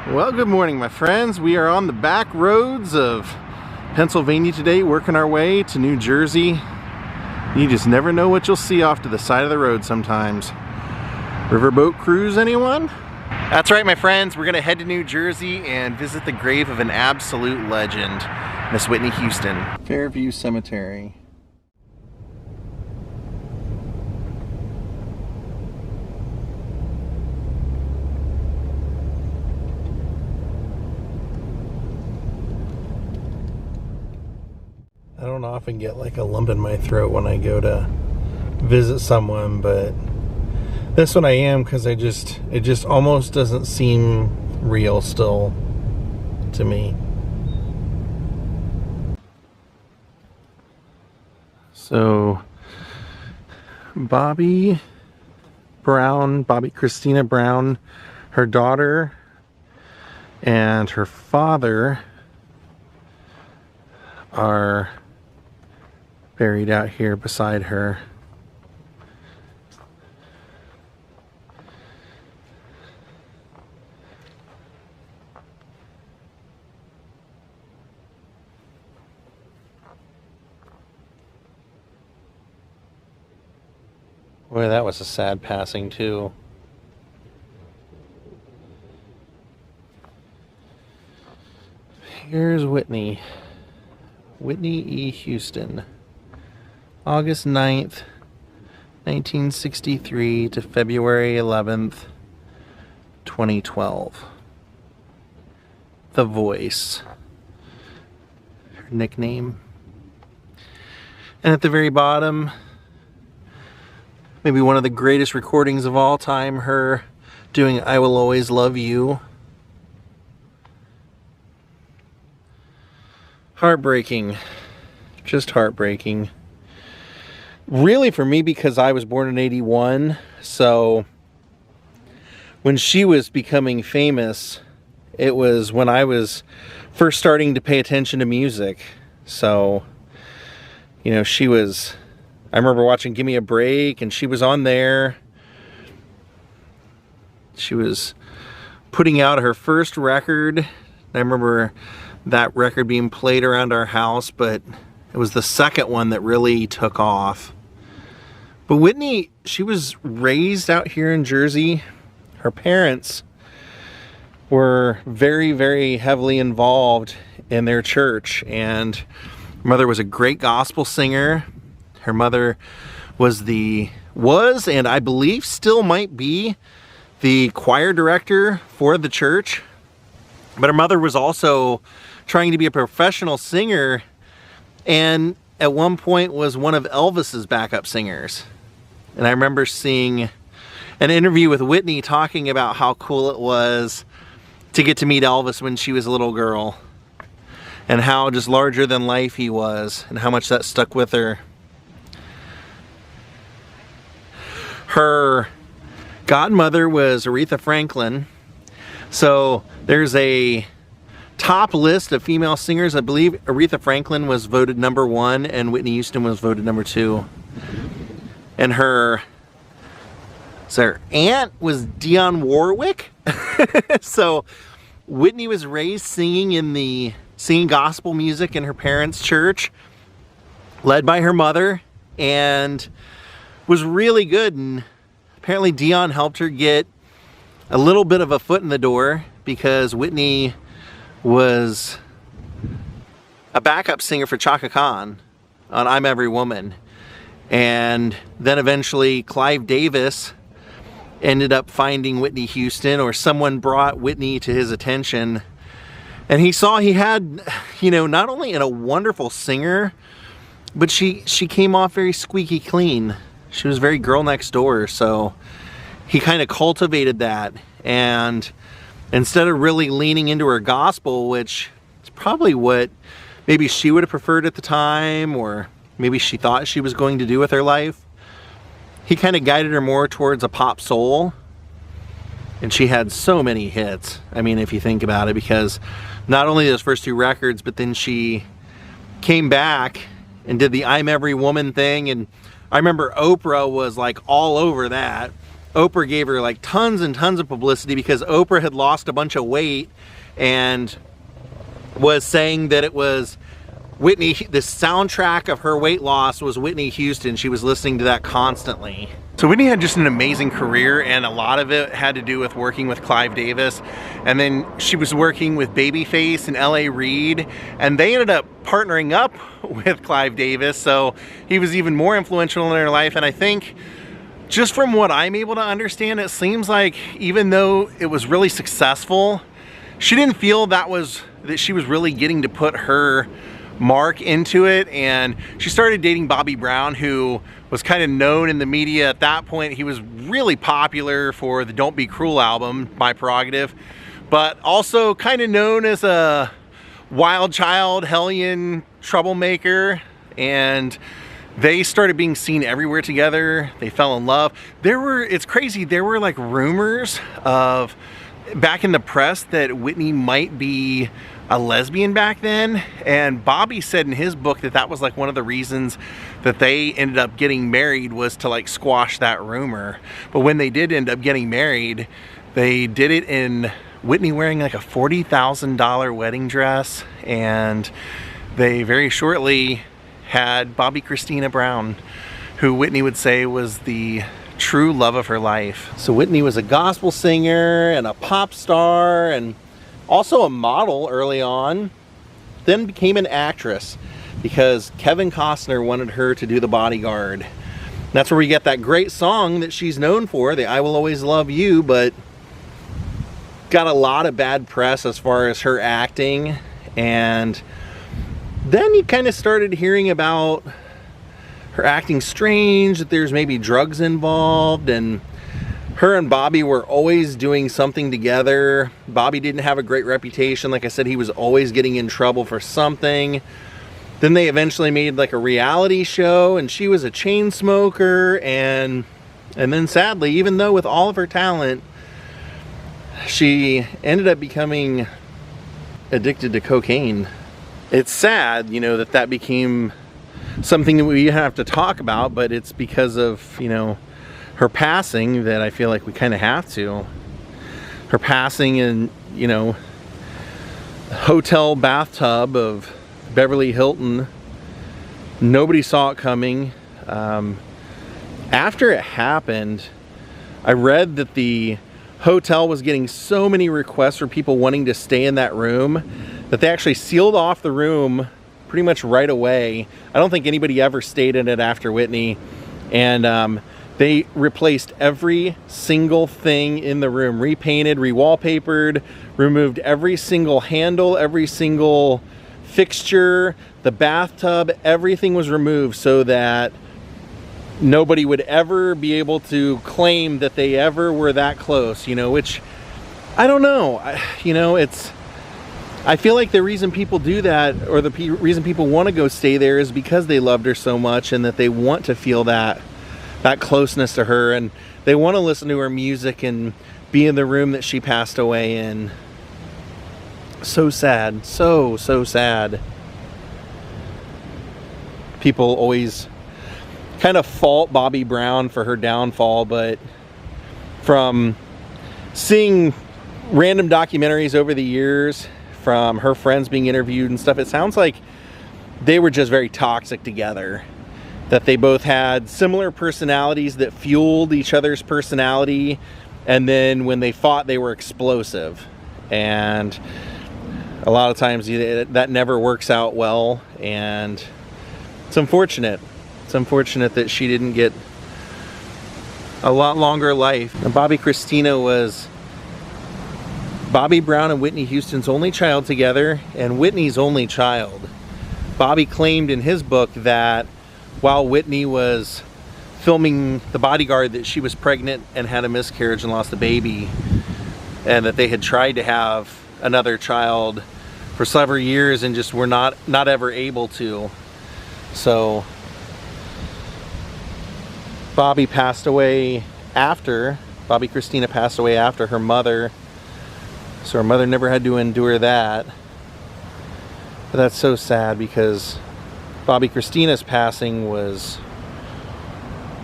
Well, good morning, my friends. We are on the back roads of Pennsylvania today, working our way to New Jersey. You just never know what you'll see off to the side of the road sometimes. Riverboat cruise, anyone? That's right, my friends. We're gonna head to New Jersey and visit the grave of an absolute legend, Miss Whitney Houston. Fairview Cemetery. I don't often get like a lump in my throat when I go to visit someone, but this one I am, because it just almost doesn't seem real still to me. So Bobby Christina Brown, her daughter, and her father are buried out here beside her. Boy, that was a sad passing too. Here's Whitney E. Houston. August 9th, 1963 to February 11th, 2012. The Voice, her nickname. And at the very bottom, maybe one of the greatest recordings of all time, her doing I Will Always Love You. Heartbreaking. Just heartbreaking. Really for me, because I was born in 81, so when she was becoming famous, it was when I was first starting to pay attention to music. So, you know, I remember watching Give Me a Break, and she was on there. She was putting out her first record. I remember that record being played around our house, but it was the second one that really took off. But Whitney, she was raised out here in Jersey. Her parents were very, very heavily involved in their church, and her mother was a great gospel singer. Her mother was and I believe still might be the choir director for the church. But her mother was also trying to be a professional singer, and at one point was one of Elvis's backup singers. And I remember seeing an interview with Whitney talking about how cool it was to get to meet Elvis when she was a little girl, and how just larger than life he was, and how much that stuck with her. Her godmother was Aretha Franklin. So there's a top list of female singers. I believe Aretha Franklin was voted #1 and Whitney Houston was voted #2. And her aunt was Dionne Warwick. So Whitney was raised singing gospel music in her parents' church, led by her mother, and was really good. And apparently Dionne helped her get a little bit of a foot in the door, because Whitney was a backup singer for Chaka Khan on I'm Every Woman. And then eventually Clive Davis ended up finding Whitney Houston, or someone brought Whitney to his attention, and he saw he had, not only a wonderful singer, but she came off very squeaky clean. She was very girl next door, so he kind of cultivated that. And instead of really leaning into her gospel, which is probably what maybe she would have preferred at the time, or maybe she thought she was going to do with her life, he kind of guided her more towards a pop soul. And she had so many hits. I mean, if you think about it, because not only those first 2 records, but then she came back and did the I'm Every Woman thing. And I remember Oprah was like all over that. Oprah gave her like tons and tons of publicity because Oprah had lost a bunch of weight and was saying that it was Whitney, the soundtrack of her weight loss was Whitney Houston. She was listening to that constantly. So Whitney had just an amazing career, and a lot of it had to do with working with Clive Davis. And then she was working with Babyface and L.A. Reid, and they ended up partnering up with Clive Davis, so he was even more influential in her life. And I think, just from what I'm able to understand, it seems like even though it was really successful, she didn't feel that she was really getting to put her mark into it. And she started dating Bobby Brown, who was kind of known in the media at that point. He was really popular for the Don't Be Cruel album, My Prerogative, but also kind of known as a wild child, hellion troublemaker. And they started being seen everywhere together. They fell in love. It's crazy, there were like rumors of, back in the press, that Whitney might be a lesbian back then, and Bobby said in his book that that was like one of the reasons that they ended up getting married, was to like squash that rumor. But when they did end up getting married, they did it in Whitney wearing like a $40,000 wedding dress, and they very shortly had Bobby Christina Brown, who Whitney would say was the true love of her life. So Whitney was a gospel singer and a pop star and also a model early on, then became an actress because Kevin Costner wanted her to do The Bodyguard. That's where we get that great song that she's known for, the I Will Always Love You, but got a lot of bad press as far as her acting. And then you kind of started hearing about her acting strange, that there's maybe drugs involved, and her and Bobby were always doing something together. Bobby didn't have a great reputation. Like I said, he was always getting in trouble for something. Then they eventually made like a reality show, and she was a chain smoker, and then sadly, even though with all of her talent, she ended up becoming addicted to cocaine. It's sad, you know, that became something that we have to talk about, but it's because of, you know, her passing that I feel like we kind of have to. Her passing in, you know, hotel bathtub of Beverly Hilton. Nobody saw it coming. After it happened, I read that the hotel was getting so many requests for people wanting to stay in that room that they actually sealed off the room pretty much right away. I don't think anybody ever stayed in it after Whitney. And they replaced every single thing in the room, repainted, re-wallpapered, removed every single handle, every single fixture, the bathtub, everything was removed so that nobody would ever be able to claim that they ever were that close, you know, which, I don't know, I feel like the reason people do that, or the reason people want to go stay there, is because they loved her so much and that they want to feel that closeness to her, and they want to listen to her music and be in the room that she passed away in. So sad, so sad. People always kind of fault Bobby Brown for her downfall, but from seeing random documentaries over the years, from her friends being interviewed and stuff, it sounds like they were just very toxic together. That they both had similar personalities that fueled each other's personality, and then when they fought, they were explosive. And a lot of times that never works out well, and it's unfortunate. It's unfortunate that she didn't get a lot longer life. And Bobby Christina was Bobby Brown and Whitney Houston's only child together, and Whitney's only child. Bobby claimed in his book that while Whitney was filming The Bodyguard, that she was pregnant and had a miscarriage and lost a baby, and that they had tried to have another child for several years and just were not ever able to. So Bobby passed away after, Bobby Christina passed away after her mother, so her mother never had to endure that. But that's so sad, because Bobby Christina's passing was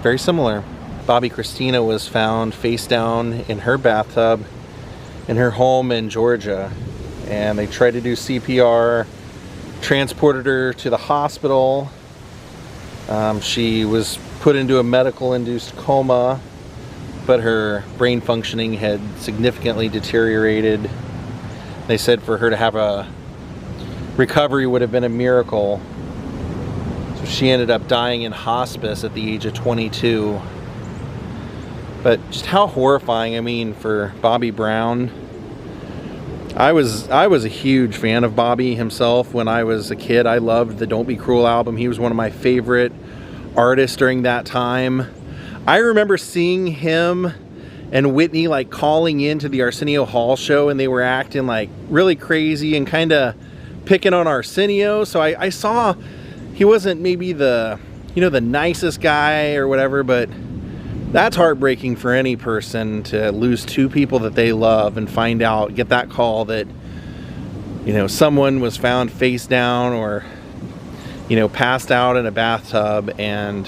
very similar. Bobby Christina was found face down in her bathtub in her home in Georgia. And they tried to do CPR, transported her to the hospital. She was put into a medical-induced coma, but her brain functioning had significantly deteriorated. They said for her to have a recovery would have been a miracle. So she ended up dying in hospice at the age of 22. But just how horrifying, I mean, for Bobby Brown. I was a huge fan of Bobby himself when I was a kid. I loved the Don't Be Cruel album. He was one of my favorite artists during that time. I remember seeing him and Whitney like calling into the Arsenio Hall show, and they were acting like really crazy and kind of picking on Arsenio. So I saw he wasn't maybe the, you know, the nicest guy or whatever, but that's heartbreaking for any person to lose two people that they love and find out, get that call that, you know, someone was found face down or, you know, passed out in a bathtub, and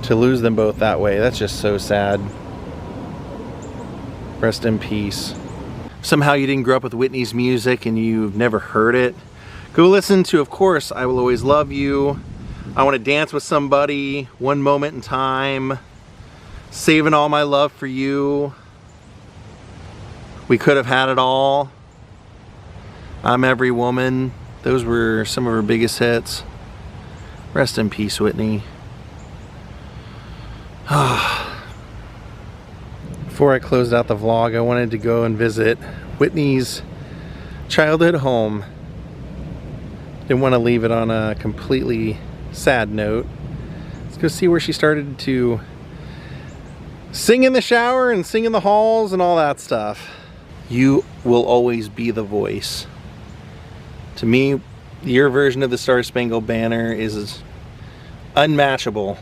to lose them both that way, that's just so sad. Rest in peace. Somehow you didn't grow up with Whitney's music and you've never heard it, go listen to, of course, I Will Always Love You, I Want to Dance with Somebody, One Moment in Time, Saving All My Love for You, We Could Have Had It All, I'm Every Woman. Those were some of her biggest hits. Rest in peace, Whitney. Before I closed out the vlog, I wanted to go and visit Whitney's childhood home. Didn't want to leave it on a completely sad note. Let's go see where she started to sing in the shower and sing in the halls and all that stuff. You will always be the voice. To me, your version of the Star Spangled Banner is unmatchable.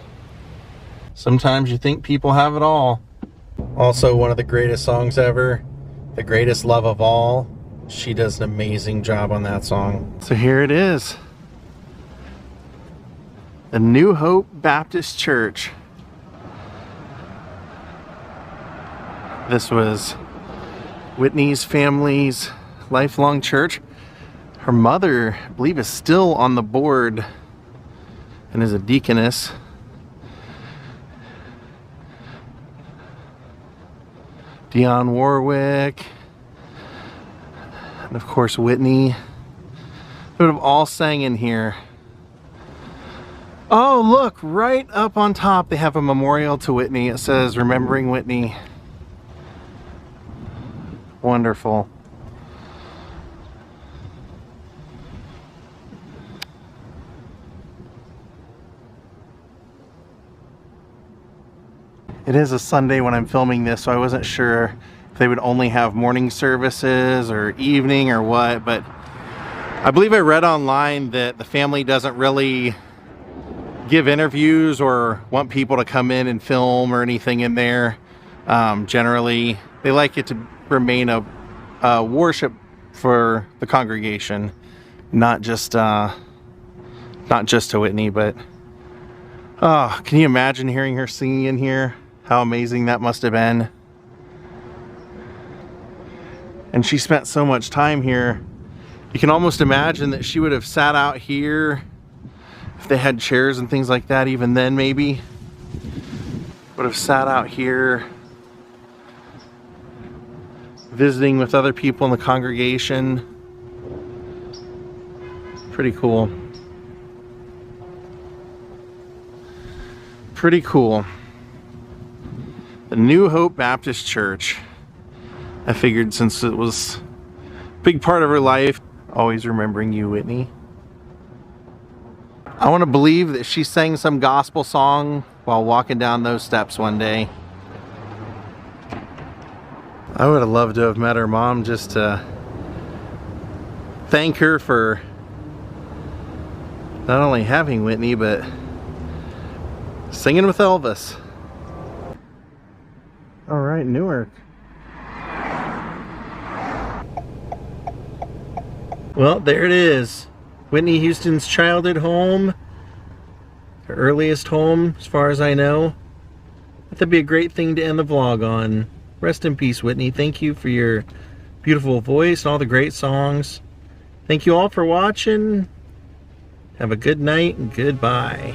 Sometimes you think people have it all. Also, one of the greatest songs ever, The Greatest Love of All. She does an amazing job on that song. So here it is. The New Hope Baptist Church. This was Whitney's family's lifelong church. Her mother, I believe, is still on the board and is a deaconess. Dionne Warwick, and of course Whitney. They would have all sang in here. Oh, look, right up on top they have a memorial to Whitney. It says, Remembering Whitney. Wonderful. It is a Sunday when I'm filming this, so I wasn't sure if they would only have morning services or evening or what, but I believe I read online that the family doesn't really give interviews or want people to come in and film or anything in there. Generally, they like it to remain a worship for the congregation, not just to Whitney, but oh, can you imagine hearing her singing in here? How amazing that must have been. And she spent so much time here. You can almost imagine that she would have sat out here if they had chairs and things like that. Even then, maybe would have sat out here visiting with other people in the congregation. Pretty cool. Pretty cool. The New Hope Baptist Church. I figured since it was a big part of her life, always remembering you, Whitney. I want to believe that she sang some gospel song while walking down those steps one day. I would have loved to have met her mom just to thank her for not only having Whitney, but singing with Elvis. All right, Newark. Well, there it is. Whitney Houston's childhood home. Her earliest home, as far as I know. That'd be a great thing to end the vlog on. Rest in peace, Whitney. Thank you for your beautiful voice and all the great songs. Thank you all for watching. Have a good night and goodbye.